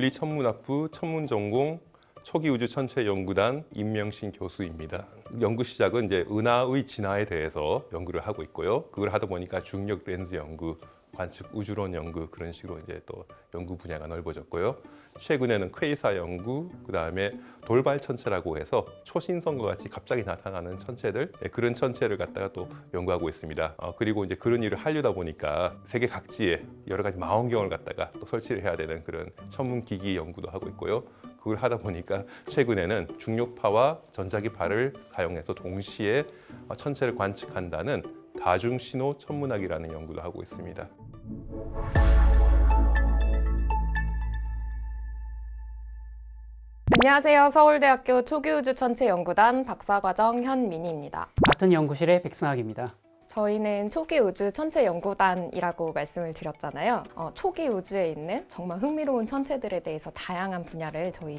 물리천문학부 천문전공 초기우주천체연구단 임명신 교수입니다. 연구 시작은 이제 은하의 진화에 대해서 연구를 하고 있고요. 그걸 하다 보니까 중력 렌즈 연구, 관측 우주론 연구 그런 식으로 이제 또 연구 분야가 넓어졌고요. 최근에는 퀘이사 연구, 그다음에 돌발 천체라고 해서 초신성과 같이 갑자기 나타나는 천체들, 그런 천체를 갖다가 또 연구하고 있습니다. 그리고 이제 그런 일을 하려다 보니까 세계 각지에 여러 가지 망원경을 갖다가 또 설치를 해야 되는 그런 천문기기 연구도 하고 있고요. 그걸 하다 보니까 최근에는 중력파와 전자기파를 사용해서 동시에 천체를 관측한다는 다중신호 천문학이라는 연구도 하고 있습니다. 안녕하세요. 서울대학교 초기우주천체연구단 박사과정 현민희입니다. 같은 연구실의 백승학입니다. 저희는 초기우주천체연구단이라고 말씀을 드렸잖아요. 초기우주에 있는 정말 흥미로운 천체들에 대해서 다양한 분야를 저희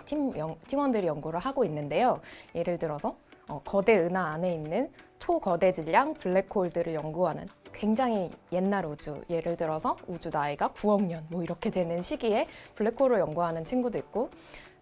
팀원들이 연구를 하고 있는데요. 예를 들어서 거대 은하 안에 있는 초거대 질량 블랙홀들을 연구하는 굉장히 옛날 우주, 예를 들어서 우주 나이가 9억 년 뭐 이렇게 되는 시기에 블랙홀을 연구하는 친구도 있고,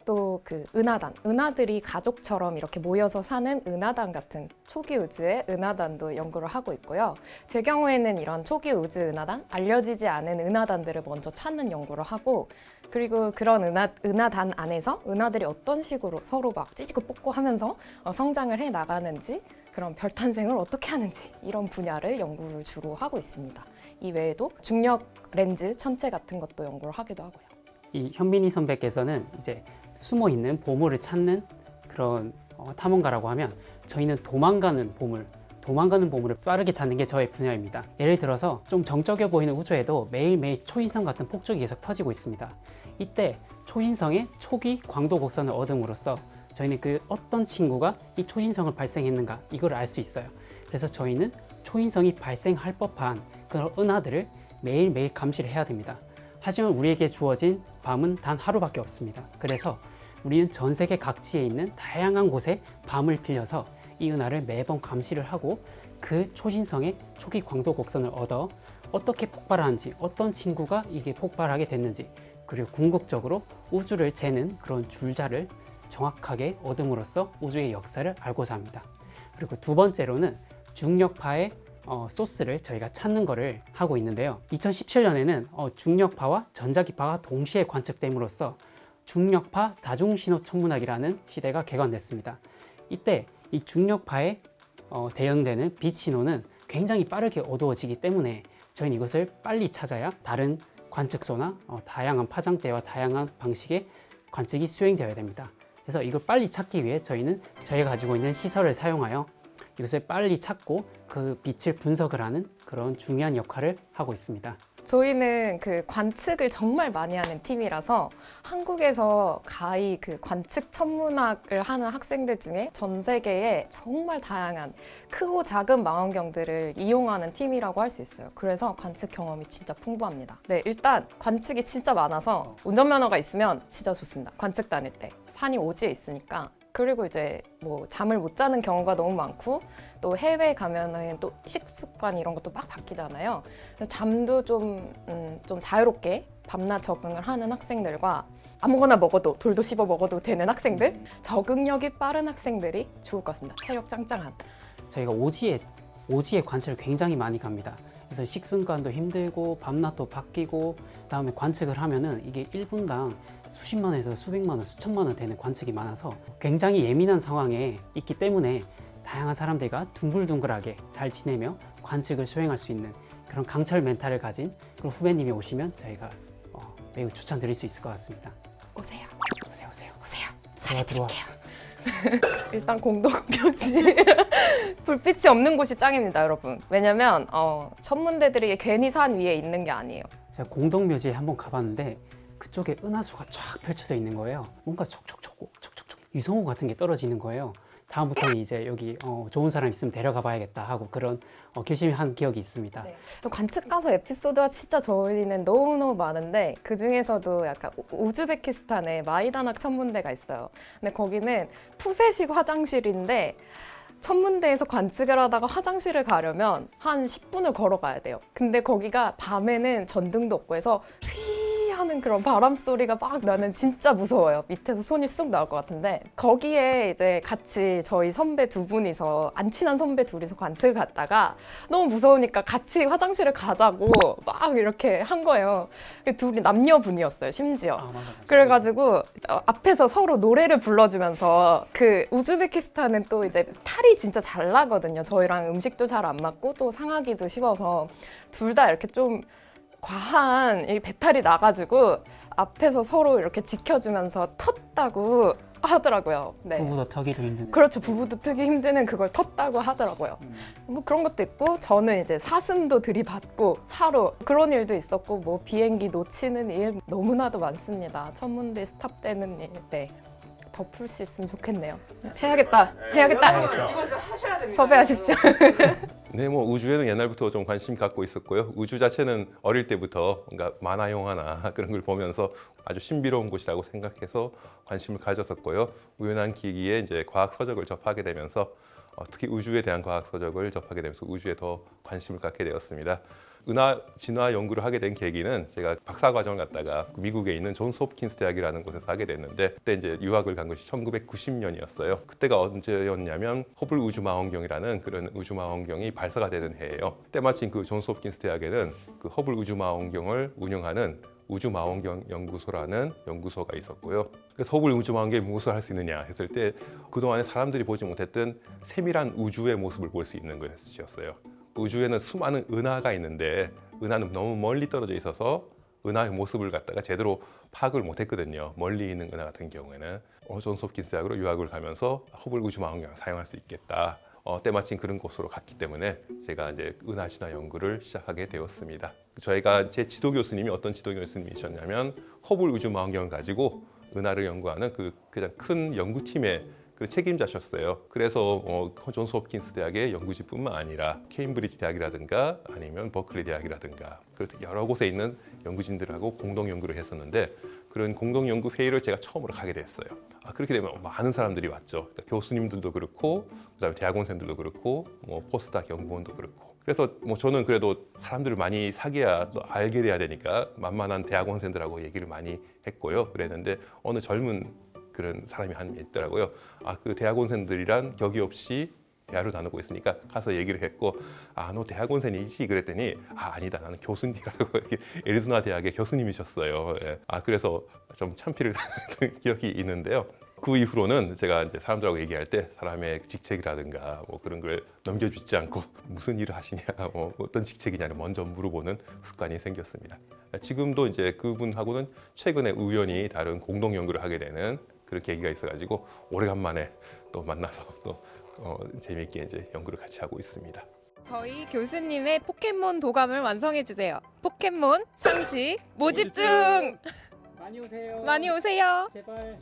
또 그 은하단, 은하들이 가족처럼 이렇게 모여서 사는 은하단 같은 초기 우주의 은하단도 연구를 하고 있고요. 제 경우에는 이런 초기 우주 은하단, 알려지지 않은 은하단들을 먼저 찾는 연구를 하고, 그리고 그런 은하단 안에서 은하들이 어떤 식으로 서로 막 찌지고 뽑고 하면서 성장을 해 나가는지, 그런 별 탄생을 어떻게 하는지 이런 분야를 연구를 주로 하고 있습니다. 이 외에도 중력 렌즈 천체 같은 것도 연구를 하기도 하고요. 이 현민희 선배께서는 이제 숨어 있는 보물을 찾는 그런 탐험가라고 하면, 저희는 도망가는 보물을 빠르게 찾는 게 저의 분야입니다. 예를 들어서 좀 정적여 보이는 우주에도 매일매일 초신성 같은 폭죽이 계속 터지고 있습니다. 이때 초신성의 초기 광도 곡선을 얻음으로써 저희는 그 어떤 친구가 이 초신성을 발생했는가 이걸 알 수 있어요. 그래서 저희는 초신성이 발생할 법한 그런 은하들을 매일매일 감시를 해야 됩니다. 하지만 우리에게 주어진 밤은 단 하루밖에 없습니다. 그래서 우리는 전 세계 각지에 있는 다양한 곳에 밤을 빌려서 이 은하를 매번 감시를 하고 그 초신성의 초기 광도 곡선을 얻어 어떻게 폭발하는지, 어떤 친구가 이게 폭발하게 됐는지, 그리고 궁극적으로 우주를 재는 그런 줄자를 정확하게 얻음으로써 우주의 역사를 알고자 합니다. 그리고 두 번째로는 중력파의 소스를 저희가 찾는 거를 하고 있는데요. 2017년에는 중력파와 전자기파가 동시에 관측됨으로써 중력파 다중신호 천문학이라는 시대가 개관됐습니다. 이때 이 중력파에 대응되는 빛 신호는 굉장히 빠르게 어두워지기 때문에 저희는 이것을 빨리 찾아야 다른 관측소나 다양한 파장대와 다양한 방식의 관측이 수행되어야 됩니다. 그래서 이걸 빨리 찾기 위해 저희는 저희가 가지고 있는 시설을 사용하여 이것을 빨리 찾고 그 빛을 분석을 하는 그런 중요한 역할을 하고 있습니다. 저희는 그 관측을 정말 많이 하는 팀이라서 한국에서 가히 그 관측 천문학을 하는 학생들 중에 전 세계에 정말 다양한 크고 작은 망원경들을 이용하는 팀이라고 할 수 있어요. 그래서 관측 경험이 진짜 풍부합니다. 네, 일단 관측이 진짜 많아서 운전면허가 있으면 진짜 좋습니다. 관측 다닐 때. 산이 오지에 있으니까. 그리고 이제 뭐 잠을 못 자는 경우가 너무 많고, 또 해외 가면은 또 식습관 이런 것도 막 바뀌잖아요. 그래서 잠도 좀 자유롭게 밤낮 적응을 하는 학생들과 아무거나 먹어도 돌도 씹어 먹어도 되는 학생들, 적응력이 빠른 학생들이 좋을 것 같습니다. 체력 짱짱한. 저희가 오지에 관측을 굉장히 많이 갑니다. 그래서 식습관도 힘들고 밤낮도 바뀌고, 그다음에 관측을 하면은 이게 1분당 수십만 원에서 수백만 원, 수천만 원 되는 관측이 많아서 굉장히 예민한 상황에 있기 때문에 다양한 사람들과 둥글둥글하게 잘 지내며 관측을 수행할 수 있는 그런 강철 멘탈을 가진 그런 후배님이 오시면 저희가 매우 추천드릴 수 있을 것 같습니다. 오세요. 들어와. 일단 공동묘지. 불빛이 없는 곳이 짱입니다, 여러분. 왜냐면 천문대들이 괜히 산 위에 있는 게 아니에요. 제가 공동묘지에 한번 가봤는데 그쪽에 은하수가 쫙 펼쳐져 있는 거예요. 뭔가 촉촉촉 유성우 같은 게 떨어지는 거예요. 다음부터는 이제 여기 좋은 사람 있으면 데려가 봐야겠다 하고 그런 결심을 한 기억이 있습니다. 네. 관측 가서 에피소드가 진짜 저희는 너무너무 많은데, 그 중에서도 약간 우즈베키스탄에 마이다낙 천문대가 있어요. 근데 거기는 푸세식 화장실인데 천문대에서 관측을 하다가 화장실을 가려면 한 10분을 걸어가야 돼요. 근데 거기가 밤에는 전등도 없고 해서 하는 그런 바람 소리가 막 나는 진짜 무서워요. 밑에서 손이 쑥 나올 것 같은데 거기에 이제 같이 저희 선배 두 분이서 안 친한 선배 둘이서 관측을 갔다가 너무 무서우니까 같이 화장실을 가자고 막 이렇게 한 거예요. 둘이 남녀분이었어요, 심지어. 맞아. 그래가지고 앞에서 서로 노래를 불러주면서 그 우즈베키스탄은 또 이제 탈이 진짜 잘 나거든요. 저희랑 음식도 잘 안 맞고 또 상하기도 쉬워서 둘 다 이렇게 좀 과한 이 배탈이 나가지고 앞에서 서로 이렇게 지켜주면서 텄다고 하더라고요. 네. 부부도 터기도 힘든. 그렇죠. 부부도 트기 힘드는 그걸 텄다고 하더라고요. 뭐 그런 것도 있고 저는 이제 사슴도 들이받고 차로 그런 일도 있었고 뭐 비행기 놓치는 일 너무나도 많습니다. 천문대 스탑되는 일. 네. 더 풀 수 있으면 좋겠네요. 해야겠다. 이거 좀 하셔야 됩니다. 섭외하십시오. 네, 뭐 우주에는 옛날부터 좀 관심 갖고 있었고요. 우주 자체는 어릴 때부터 뭔가 만화 영화나 그런 걸 보면서 아주 신비로운 곳이라고 생각해서 관심을 가졌었고요. 우연한 계기에 이제 과학 서적을 접하게 되면서 특히 우주에 대한 과학 서적을 접하게 되면서 우주에 더 관심을 갖게 되었습니다. 은하 진화 연구를 하게 된 계기는 제가 박사 과정을 갔다가 미국에 있는 존스 홉킨스 대학이라는 곳에서 하게 됐는데 그때 이제 유학을 간 것이 1990년이었어요. 그때가 언제였냐면 허블 우주망원경이라는 그런 우주망원경이 발사가 되는 해예요. 때마침 그 존스 홉킨스 대학에는 그 허블 우주망원경을 운영하는 우주망원경 연구소라는 연구소가 있었고요. 그래서 허블 우주망원경이 무엇을 할 수 있느냐 했을 때 그동안에 사람들이 보지 못했던 세밀한 우주의 모습을 볼 수 있는 것이었어요. 우주에는 수많은 은하가 있는데 은하는 너무 멀리 떨어져 있어서 은하의 모습을 갖다가 제대로 파악을 못했거든요. 멀리 있는 은하 같은 경우에는 존스 홉킨스 대학으로 유학을 가면서 허블 우주망원경을 사용할 수 있겠다. 때마침 그런 곳으로 갔기 때문에 제가 이제 은하 진화 연구를 시작하게 되었습니다. 저희가 제 지도 교수님이 어떤 지도 교수님이셨냐면 허블 우주망원경을 가지고 은하를 연구하는 그 가장 큰 연구팀의 그 책임자셨어요. 그래서 존스 홉킨스 대학의 연구진뿐만 아니라 케임브리지 대학이라든가 아니면 버클리 대학이라든가 여러 곳에 있는 연구진들하고 공동 연구를 했었는데 그런 공동 연구 회의를 제가 처음으로 가게 됐어요. 그렇게 되면 많은 사람들이 왔죠. 그러니까 교수님들도 그렇고 그다음에 대학원생들도 그렇고 포스닥 연구원도 그렇고. 그래서 저는 그래도 사람들을 많이 사귀어야 또 알게 돼야 되니까 만만한 대학원생들하고 얘기를 많이 했고요. 그랬는데 어느 젊은 그런 사람이 한 명 있더라고요. 그 대학원생들이란 격이 없이 대화를 나누고 있으니까 가서 얘기를 했고 너 대학원생이지? 그랬더니 아니다 나는 교수님이라고 애리조나 대학의 교수님이셨어요. 예. 그래서 좀 참피를 당했던 기억이 있는데요. 그 이후로는 제가 이제 사람들하고 얘기할 때 사람의 직책이라든가 그런 걸 넘겨주지 않고 무슨 일을 하시냐, 어떤 직책이냐를 먼저 물어보는 습관이 생겼습니다. 지금도 이제 그분하고는 최근에 우연히 다른 공동 연구를 하게 되는 그런 계기가 있어가지고 오래간만에 또 만나서 또 재미있게 이제 연구를 같이 하고 있습니다. 저희 교수님의 포켓몬 도감을 완성해 주세요. 포켓몬 상식 모집 중. 많이 오세요. 많이 오세요. 제발.